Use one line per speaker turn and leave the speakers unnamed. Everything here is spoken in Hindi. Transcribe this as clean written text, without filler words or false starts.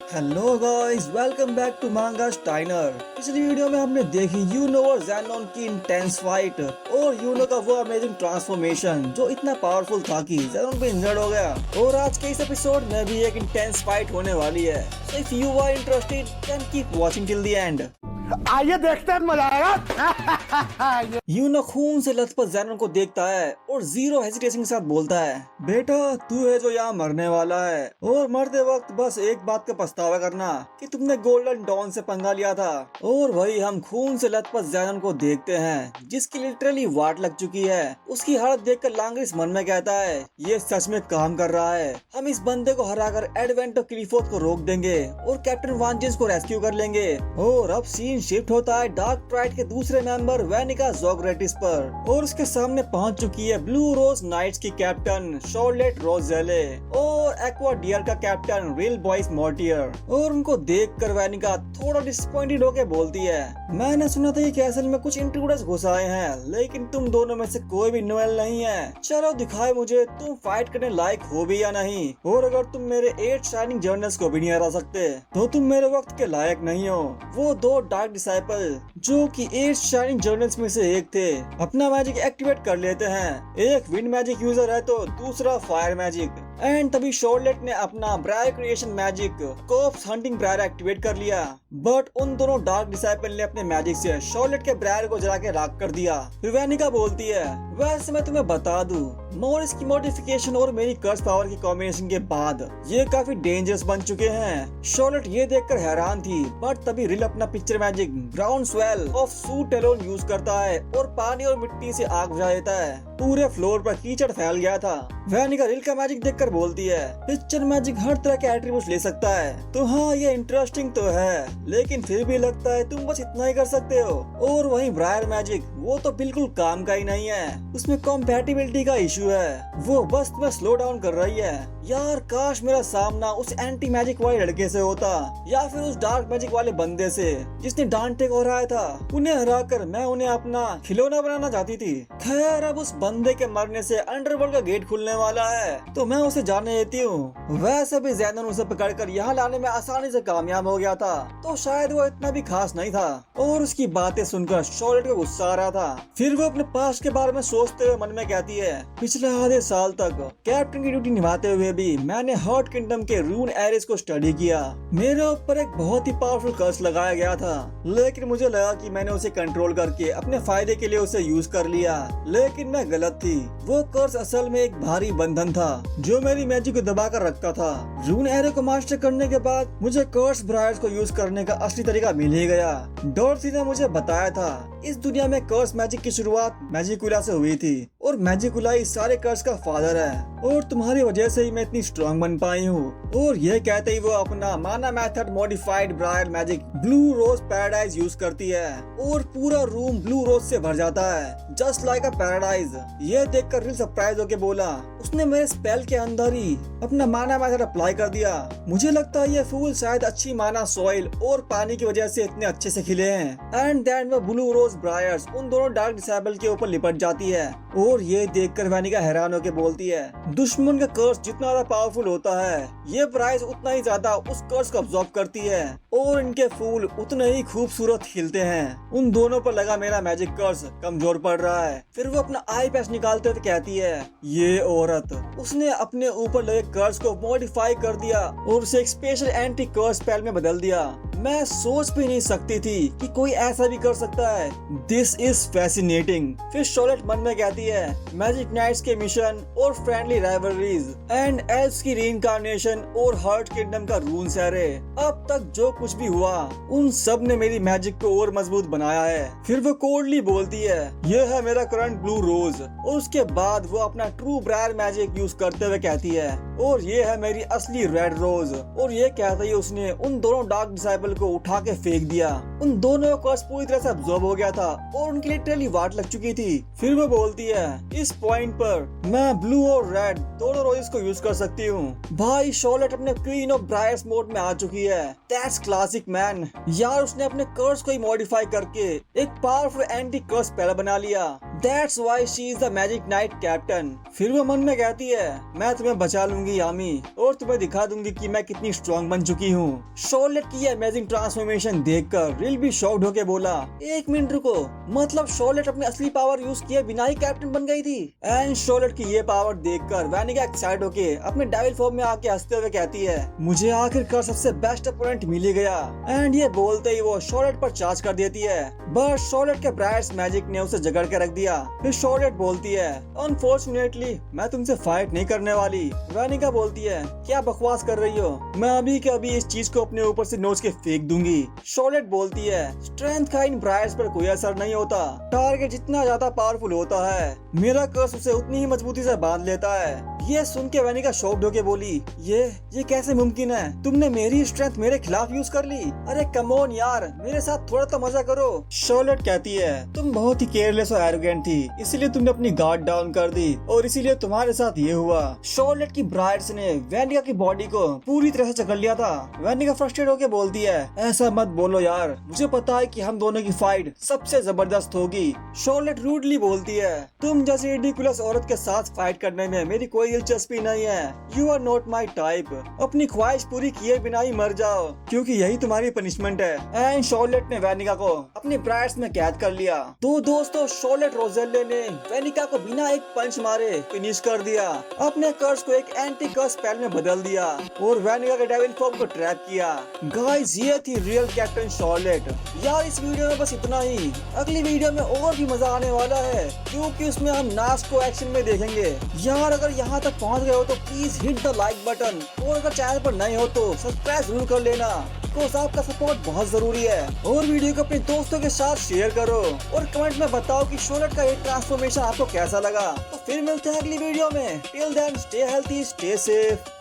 Hello guys, welcome back to manga Steiner. पिछली वीडियो में हमने देखी यूनो और ज़ेनोन की इंटेंस फाइट और यूनो का वो अमेजिंग ट्रांसफॉर्मेशन जो इतना पावरफुल था कि ज़ेनोन भी इंजर्ड हो गया। और आज के इस एपिसोड में भी एक इंटेंस फाइट होने वाली है। So if you are interested then keep watching till the end.
आइए देखते हैं, मजा आएगा।
यूनो खून से लथपथ ज़ेनोन को देखता है और जीरो हेजिटेशन के साथ बोलता है, बेटा तू है जो यहाँ मरने वाला है और मरते वक्त बस एक बात का पछतावा करना कि तुमने गोल्डन डॉन से पंगा लिया था। और वही हम खून से लथपथ ज़ेनोन को देखते हैं जिसकी लिटरली वाट लग चुकी है। उसकी हालत देखकर लांग्रिस मन में कहता है, ये सच में काम कर रहा है। हम इस बंदे को हराकर एडवेंटो क्लिफोर्थ को रोक देंगे और कैप्टन वांजेंस को रेस्क्यू कर लेंगे। और अब सीन शिफ्ट होता है डार्क प्राइड के दूसरे मेंबर वेनिका ज़ोग्रेटिस पर और उसके सामने पहुंच चुकी है ब्लू रोज नाइट्स की कैप्टन शॉर्लेट रोजेले और एक्वा डियर का कैप्टन रिल बॉयस मॉर्टियर। और उनको देखकर वेनिका थोड़ा डिसअपॉइंटेड होकर बोलती है, मैंने सुना था ये कैसल में कुछ इंट्रूडर्स घुस आए हैं, लेकिन तुम दोनों में से कोई भी नोएल नहीं है। चलो दिखाए मुझे तुम फाइट करने लायक हो भी या नहीं। और अगर तुम मेरे 8 शाइनिंग जर्नल्स को भी नहीं हरा सकते तो तुम मेरे वक्त के लायक नहीं हो। वो दो डार्क डिसाइपल जो कि 8 शाइनिंग जर्नल्स में से एक थे अपना मैजिक एक्टिवेट कर लेते हैं। एक विंड मैजिक यूजर है तो दूसरा फायर मैजिक। एंड तभी शॉर्लेट ने अपना briar creation magic cops hunting briar activate कर लिया। बट उन दोनों डार्क डिसाइपल ने अपने मैजिक से शॉर्लेट के ब्रायर को जला के राख कर दिया। फिर वेनिका बोलती है, वैसे मैं तुम्हें बता दूं, मोरिस की मॉडिफिकेशन और मेरी कर्स पावर की कॉम्बिनेशन के बाद ये काफी डेंजरस बन चुके हैं। शॉर्लेट ये देखकर हैरान थी, बट तभी रिल अपना picture magic brown swell of suit alone use करता है और पानी और मिट्टी से आग बुझा देता है। पूरे फ्लोर पर कीचड़ फैल गया था। वेनिका रिल का मैजिक देखकर बोलती है, पिक्चर मैजिक हर तरह के एट्रीब्यूट्स ले सकता है, तो हाँ ये इंटरेस्टिंग तो है, लेकिन फिर भी लगता है तुम बस इतना ही कर सकते हो। और वहीं ब्रायर मैजिक वो तो बिल्कुल काम का ही नहीं है, उसमें कॉम्पैटिबिलिटी का इशू है, वो बस तुम्हें स्लो डाउन कर रही है। यार काश मेरा सामना उस एंटी मैजिक वाले लड़के से होता या फिर उस डार्क मैजिक वाले बंदे से जिसने डांटे को हराया था। उन्हें हराकर मैं उन्हें अपना खिलौना बनाना चाहती थी। खैर अब उस बंदे के मरने से अंडरवर्ल्ड का गेट खुलने वाला है तो मैं उसे जाने देती हूँ। वैसे भी ज़ेनोन उसे पकड़कर यहाँ लाने में आसानी से कामयाब हो गया था तो शायद वो इतना भी खास नहीं था। और उसकी बातें सुनकर शॉर्लेट को गुस्सा आ रहा था। फिर वो अपने पास्ट के बारे में सोचते हुए मन में कहती है, पिछले आधे साल तक कैप्टन की ड्यूटी निभाते हुए भी मैंने हर्ट किंगडम के रून एरिस को स्टडी किया। मेरे ऊपर एक बहुत ही पावरफुल कर्स लगाया गया था, लेकिन मुझे लगा कि मैंने उसे कंट्रोल करके अपने फायदे के लिए उसे यूज कर लिया, लेकिन मैं गलत थी। वो कर्स असल में एक भारी बंधन था जो मेरी मैजिक को दबा कर रखता था। रून एरो को मास्टर करने के बाद मुझे कर्स ब्रायर्स को यूज करने का असली तरीका मिल ही गया। डॉर्थी ने मुझे बताया था इस दुनिया में कर्स मैजिक की शुरुआत मैजिकुला से हुई थी और मैजिकुला इस सारे कर्स का फादर है और तुम्हारी वजह से ही मैं इतनी स्ट्रॉन्ग बन पाई हूँ। और यह कहते ही वो अपना mana method modified briar magic blue rose paradise use करती है और पूरा रूम ब्लू रोज से भर जाता है, जस्ट लाइक अ पैराडाइज। ये देखकर रिल सरप्राइज होके बोला, उसने मेरे स्पेल के अंदर ही अपना माना मेथड अप्लाई कर दिया। मुझे लगता है ये फूल शायद अच्छी माना सॉइल और पानी की वजह से इतने अच्छे से खिले हैं। एंड देन वो ब्लू रोज ब्रायर्स उन दोनों डार्क डिसेबल के ऊपर लिपट जाती है। और ये देखकर वेनिका हैरान होकर बोलती है, दुश्मन का कर्स जितना ज्यादा पावरफुल होता है ये ब्रायर्स उतना ही ज्यादा उस कर्स को अब्सॉर्ब करती है और इनके फूल उतने ही खूबसूरत खिलते हैं। उन दोनों पर लगा मेरा मैजिक कर्स कमजोर पड़ रहा है। फिर वो अपना आई पैच निकालते हुए कहती है, ये औरत उसने अपने ऊपर लगे कर्स को मॉडिफाई कर दिया और उसे एक स्पेशल एंटी कर्स स्पेल में बदल दिया। मैं सोच भी नहीं सकती थी कि कोई ऐसा भी कर सकता है। This is fascinating. फिर शॉर्लेट मन में कहती है, मैजिक नाइट्स के मिशन और फ्रेंडली राइवलरीज एंड एल्व्स की रीइंकार्नेशन और हर्ट किंगडम का रून सैरे, अब तक जो कुछ भी हुआ उन सब ने मेरी मैजिक को और मजबूत बनाया है। फिर वो कोल्डली बोलती है, यह है मेरा करंट ब्लू रोज। और उसके बाद वो अपना ट्रू ब्रायर मैजिक यूज करते हुए कहती है, और ये है मेरी असली रेड रोज। और ये कहते ही उसने उन दोनों डार्क डिसाइपल को उठा के फेंक दिया। उन दोनों का कर्स पूरी तरह से अब्सॉर्ब हो गया था और उनकी लिटरली वाट लग चुकी थी। फिर वो बोलती है, इस पॉइंट पर मैं ब्लू और रेड दोनों रोजेस को यूज कर सकती हूँ। भाई शॉर्लेट अपने क्वीन ऑफ ब्रायर्स मोड में आ चुकी है। That's classic man. यार उसने अपने कर्स को ही मॉडिफाई करके एक पावरफुल एंटी कर्स स्पेल बना लिया। That's why she is the Magic Knight Captain। फिर वो मन में कहती है मैं तुम्हें बचा लूंगी यामी और तुम्हें दिखा दूंगी कि मैं कितनी स्ट्रॉन्ग बन चुकी हूँ। शॉर्लेट की ये अमेजिंग ट्रांसफॉर्मेशन देखकर रिल भी शॉक्ड होके बोला 1 मिनट रुको, मतलब शॉर्लेट अपनी असली पावर यूज किए बिना ही कैप्टन बन गई थी। एंड शॉर्लेट की ये पावर देखकर वैनिका एक्साइट होके अपने डेविल फॉर्म में आके हंसते हुए कहती है मुझे आखिरकार सबसे बेस्ट अपोनेंट मिल ही गया। एंड ये बोलते ही वो शॉर्लेट पर चार्ज कर देती है, बट शॉर्लेट के ब्राइट्स मैजिक ने उसे जगड़ के रख दिया। फिर शॉर्लेट बोलती है अनफॉर्चुनेटली मैं तुमसे फाइट नहीं करने वाली। वैनिका बोलती है क्या बकवास कर रही हो, मैं अभी के अभी इस चीज को अपने ऊपर से नोच के फेंक दूंगी। शॉर्लेट बोलती है स्ट्रेंथ का इन ब्राइट्स पर कोई असर नहीं होता, टारगेट जितना ज्यादा पावरफुल होता है मेरा कर्स उसे उतनी ही मजबूती से बांध लेता है। ये सुन के वैनिका शॉक्ड होके बोली ये कैसे मुमकिन है, तुमने मेरी स्ट्रेंथ मेरे खिलाफ यूज कर ली। अरे कम ऑन यार, मेरे साथ थोड़ा तो मजा करो। शॉर्लेट कहती है तुम बहुत ही केयरलेस और एरोगेंट थी, इसीलिए तुमने अपनी गार्ड डाउन कर दी और इसीलिए तुम्हारे साथ ये हुआ। शॉर्लेट की ब्राइड्स ने वैनिका की बॉडी को पूरी तरह से जकड़ लिया था। वैनिका फ्रस्ट्रेट होके बोलती है ऐसा मत बोलो यार, मुझे पता है कि हम दोनों की फाइट सबसे जबरदस्त होगी। शॉर्लेट रूडली बोलती है तुम जैसी रिडिकुलस औरत के साथ फाइट करने में मेरी कोई दिलचस्पी नहीं है, you are not my type. अपनी ख्वाहिश पूरी किए बिना ही मर जाओ क्योंकि यही तुम्हारी पनिशमेंट है। एंड शॉर्लेट ने वैनिका को अपने ब्राइड्स में कैद कर लिया। तो दोस्तों शॉर्लेट रोजेले ने वैनिका को बिना एक पंच मारे फिनिश कर दिया, अपने कर्स को एक एंटी कर्स स्पेल में बदल दिया और वैनिका के डेविल फॉर्म को ट्रैप किया। गाइस ये थी रियल कैप्टन शॉर्लेट। यार इस वीडियो में बस इतना ही, अगली वीडियो में और भी मजा आने वाला है क्योंकि उसमें हम नास को एक्शन में देखेंगे। यार अगर यहाँ तक पहुँच गए हो तो please hit the like button और अगर चैनल पर नए हो तो सब्सक्राइब जरूर कर लेना, बिकॉज़ आपका सपोर्ट बहुत जरूरी है। और वीडियो को अपने दोस्तों के साथ शेयर करो और कमेंट में बताओ कि शॉर्लेट का ये ट्रांसफॉर्मेशन आपको कैसा लगा। तो फिर मिलते हैं अगली वीडियो में, till then stay healthy stay safe.